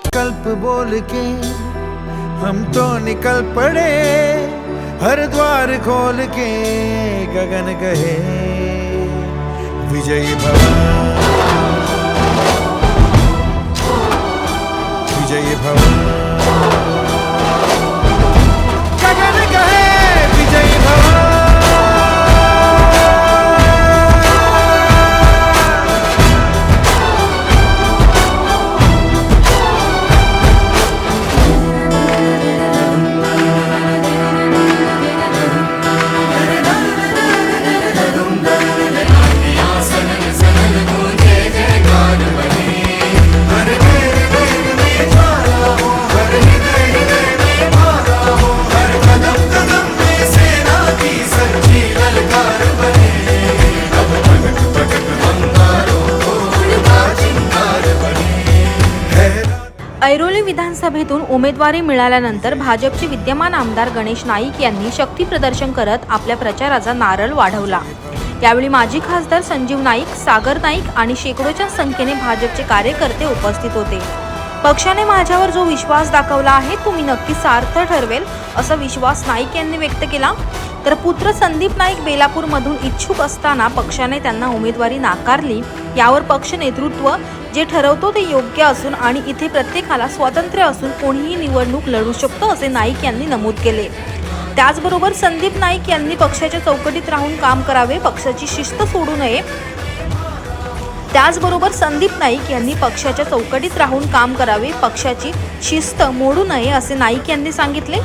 कल्प बोल के हम तो निकल पड़े, हर द्वार खोल के गगन कहे विजयी भव, विजयी भव, गगन कहे विजयी भव। ऐरोली विधानसभेतून उमेदवारी मिळाल्यानंतर भाजपचे विद्यमान आमदार गणेश नाईक यांनी शक्ती प्रदर्शन करत आपल्या प्रचाराचा नारळ वाढवला। यावेळी माजी खासदार संजीव नाईक, सागर नाईक आणि शेकडोच्या संख्येने भाजपचे कार्यकर्ते उपस्थित होते। पक्षाने माझ्यावर जो विश्वास दाखवला आहे तो मी नक्की सार्थ ठरवेल असा विश्वास नाईक यांनी व्यक्त केला। तर पुत्र संदीप नाईक बेलापूरमधून इच्छुक असताना पक्षाने त्यांना उमेदवारी नाकारली। यावर पक्ष नेतृत्व जे ठरवतो ते योग्य असून आणि इथे प्रत्येकाला स्वातंत्र्य असून कोणीही निवडणूक लढू शकतो असे नाईक यांनी नमूद केले। त्याचबरोबर संदीप नाईक यांनी पक्षाच्या चौकटीत राहून काम करावे, पक्षाची शिस्त सोडू नये। त्याचबरोबर संदीप नाईक यांनी पक्षाच्या चौकटीत राहून काम करावे, पक्षाची शिस्त मोडू नये असे नाईक यांनी सांगितले।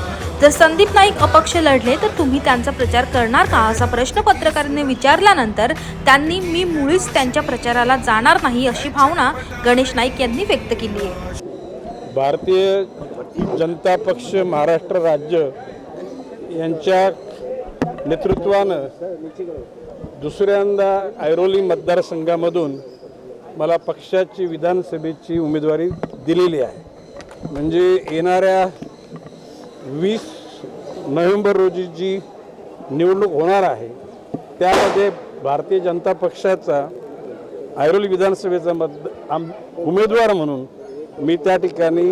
जर संदीप नाईक अपक्ष लढले तर तुम्ही त्यांचा प्रचार करणार का असा प्रश्न पत्रकारांनी विचारल्यानंतर त्यांनी मी मुळीच त्यांच्या प्रचाराला जाणार नाही अशी भावना गणेश नाईक यांनी व्यक्त केली आहे। भारतीय जनता पक्ष महाराष्ट्र राज्य यांच्या नेतृत्वानं दुसऱ्यांदा ऐरोली मतदारसंघामधून मला पक्षाची विधानसभेची उमेदवारी दिलेली आहे। म्हणजे येणाऱ्या 20 नोव्हेंबर रोजी जी निवडणूक होणार आहे त्यामध्ये भारतीय जनता पक्षाचा ऐरोली विधानसभेचा उमेदवार म्हणून मी त्या ठिकाणी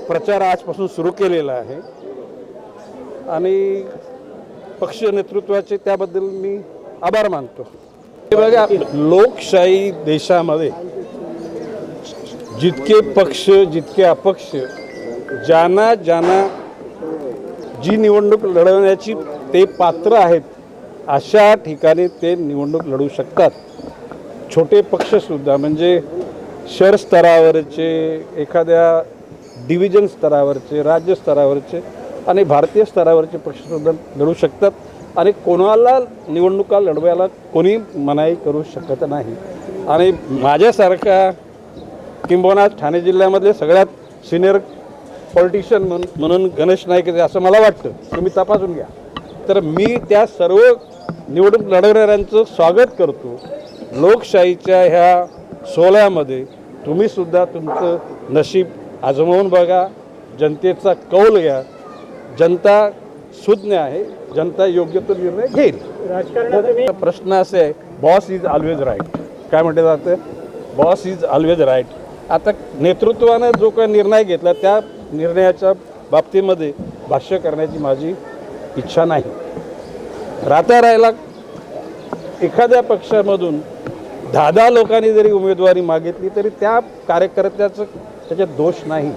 प्रचार आजपासून सुरू केलेला आहे आणि पक्ष नेतृत्वाचे त्याबद्दल मी आभार मानतो। बघा, लोकशाही देशामध्ये जितके पक्ष जितके अपक्ष ज्यांना जी निवडणूक लढवण्याची ते पात्र आहेत अशा ठिकाणी ते निवडणूक लढू शकतात। छोटे पक्षसुद्धा म्हणजे शहर स्तरावरचे, एखाद्या डिव्हिजन स्तरावरचे, राज्य स्तरावरचे आणि भारतीय स्तरावरचे पक्षसुद्धा लढू शकतात आणि कोणाला निवडणुका लढवायला कोणी मनाई करू शकत नाही। आणि माझ्यासारखा किंबहुना ठाणे जिल्ह्यामधले सगळ्यात सिनियर पॉलिटिशियन म्हणून गणेश नाईक असं मला वाटतं, तुम्ही तपासून घ्या। तर मी त्या सर्व निवडणूक लढवणाऱ्यांचं स्वागत करतो। लोकशाहीच्या ह्या सोहळ्यामध्ये तुम्हीसुद्धा तुमचं नशीब आजमावून बघा, जनतेचा कौल घ्या। जनता सुज्ञ आहे, जनता योग्य तो निर्णय घेईल। राजकारणाचा प्रश्न असे आहे, बॉस इज ऑलवेज राईट, काय म्हटलं जातं, बॉस इज ऑलवेज राईट। आता नेतृत्वानं जो काही निर्णय घेतला त्या निर्णयाच्या बाबतीमध्ये भाष्य करण्याची माझी इच्छा नाही। राहिला एखाद्या पक्षामधून 10 लोकांनी जरी उमेदवारी मागितली तरी त्या कार्यकर्त्याचं त्याच्यात दोष नाही।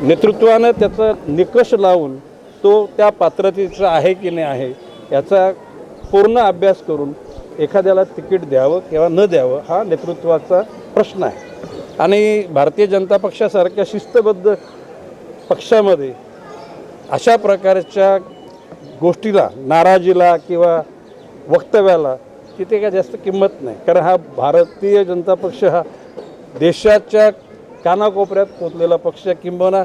नेतृत्वानं त्याचा निकष लावून तो त्या पात्रतेचा आहे की नाही आहे याचा पूर्ण अभ्यास करून एखाद्याला तिकीट द्यावं किंवा न द्यावं हा नेतृत्वाचा प्रश्न आहे। आणि भारतीय जनता पक्षासारख्या शिस्तबद्ध पक्षामध्ये अशा प्रकारच्या गोष्टीला, नाराजीला किंवा वक्तव्याला तिथे काय जास्त किंमत नाही। कारण हा भारतीय जनता पक्ष हा देशाच्या कानाकोपऱ्यात पोचलेला पक्ष, किंबहुना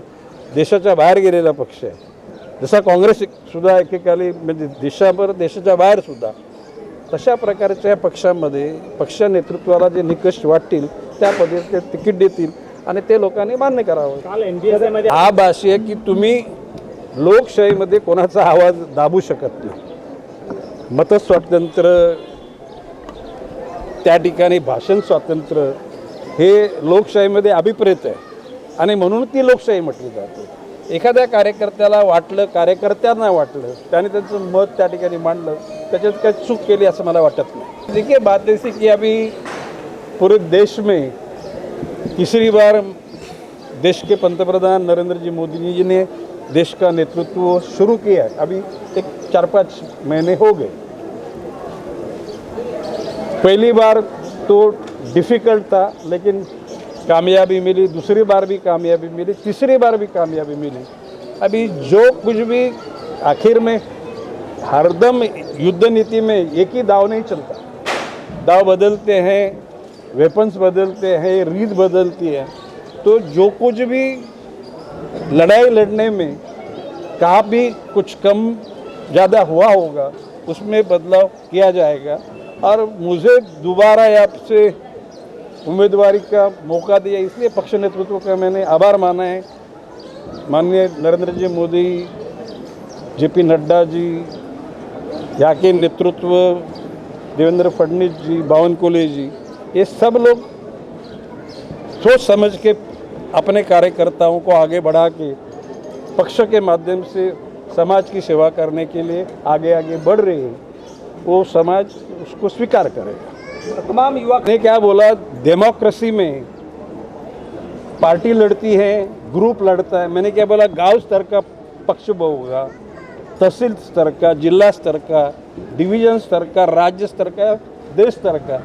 देशाच्या बाहेर गेलेला पक्ष आहे। जसा काँग्रेससुद्धा एकेकाली म्हणजे देशाच्या बाहेरसुद्धा तशा प्रकारच्या पक्षामध्ये पक्ष नेतृत्वाला जे निकष वाटतील त्या पद्धतीने तिकीट देतील आणि ते लोकांनी मान्य करावं। हा भाषी आहे की तुम्ही लोकशाहीमध्ये कोणाचा आवाज दाबू शकत नाही. मतस्वातंत्र्य, त्या ठिकाणी भाषण स्वातंत्र्य हे लोकशाहीमध्ये अभिप्रेत आहे आणि म्हणून ती लोकशाही म्हटली जाते. एखाद्या कार्यकर्त्याला वाटलं, कार्यकर्त्यांना वाटलं, त्याने त्यांचं मत त्या ठिकाणी मांडलं, त्याच्यात काही चूक केली असं मला वाटत नाही. देखिए बात ऐसी कि अभी पूरे देश में तीसरी बार देश के पंतप्रधान नरेंद्र जी मोदी जी ने देश का नेतृत्व शुरू किया है. अभी एक 4-5 महीने हो गए. पहली बार तो डिफ़िकल्ट था लेकिन कामयाबी मिली, दूसरी बार भी कामयाबी मिली, तीसरी बार भी कामयाबी मिली. अभी जो कुछ भी आखिर में हरदम युद्ध नीति में एक ही दाव नहीं चलता. दाव बदलते हैं, वेपन्स बदलते हैं, रीत बदलती है. तो जो कुछ भी लड़ाई लड़ने में कहाँ भी कुछ कम ज़्यादा हुआ होगा उसमें बदलाव किया जाएगा. और मुझे दोबारा आपसे उम्मीदवारी का मौका दिया इसलिए पक्ष नेतृत्व का मैंने आभार माना है. माननीय नरेंद्र जी मोदी, JP नड्डा जी, यहाँ के नेतृत्व देवेंद्र फडणवीस जी, बावनकुळे जी, ये सब लोग सोच समझ के अपने कार्यकर्ताओं को आगे बढ़ा के पक्ष के माध्यम से समाज की सेवा करने के लिए आगे आगे बढ़ रहे हैं. वो समाज उसको स्वीकार करेगा. तमाम युवा ने क्या बोला, डेमोक्रेसी में पार्टी लड़ती है, ग्रुप लड़ता है. मैंने क्या बोला, गांव स्तर का पक्ष होगा, तहसील स्तर का, जिला स्तर का, डिवीजन स्तर का, राज्य स्तर का, देश स्तर का.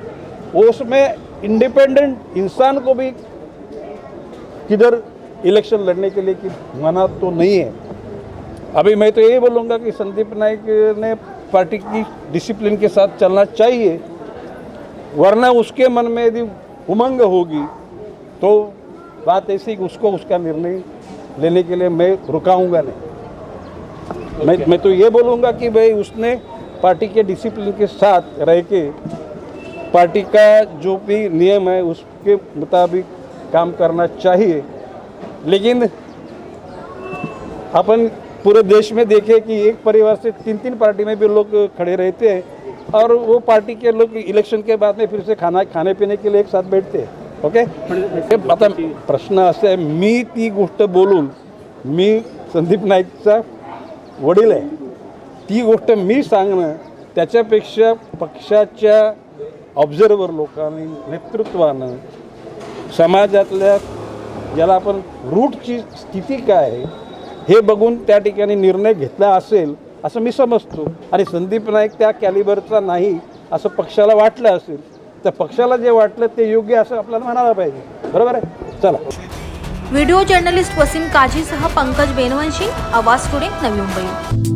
वो उसमें इंडिपेंडेंट इंसान को भी किधर इलेक्शन लड़ने के लिए कि मना तो नहीं है. अभी मैं तो यही बोलूँगा कि संदीप नाइक ने पार्टी की डिसिप्लिन के साथ चलना चाहिए, वरना उसके मन में यदि उमंग होगी तो बात ऐसी कि उसको उसका निर्णय लेने के लिए मैं रुकाऊंगा नहीं. मैं तो ये बोलूँगा कि भाई उसने पार्टी के डिसिप्लिन के साथ रह के पार्टी का जो भी नियम है उसके मुताबिक काम करना चाहिए. लेकिन अपन पूरे देश में देखें कि एक परिवार से 3-3 पार्टी में भी लोग खड़े रहते हैं और वो पार्टी के लोग इलेक्शन के बाद में फिर से खाने पीने के लिए एक साथ बैठते हैं. ओके. आता प्रश्न असा आहे, मी ती गोष्ट बोलून, मी संदीप नाईकचा वडील आहे, ती गोष्ट मी सांगणं त्याच्यापेक्षा पक्षाच्या ऑब्झर्वर लोकांनी, नेतृत्वानं, समाजातल्या ज्याला आपण रूटची स्थिती काय आहे हे बघून त्या ठिकाणी निर्णय घेतला असेल असं मी समजतो. आणि संदीप नाईक त्या कॅलिबरचा नाही असं पक्षाला वाटलं असेल तर पक्षाला जे वाटलं ते योग्य असं आपल्याला म्हणायला पाहिजे. बरोबर आहे. चला. व्हिडिओ जर्नलिस्ट वसीम काझीसह पंकज बेनवंशी, आवाज टुडे, नवी मुंबई.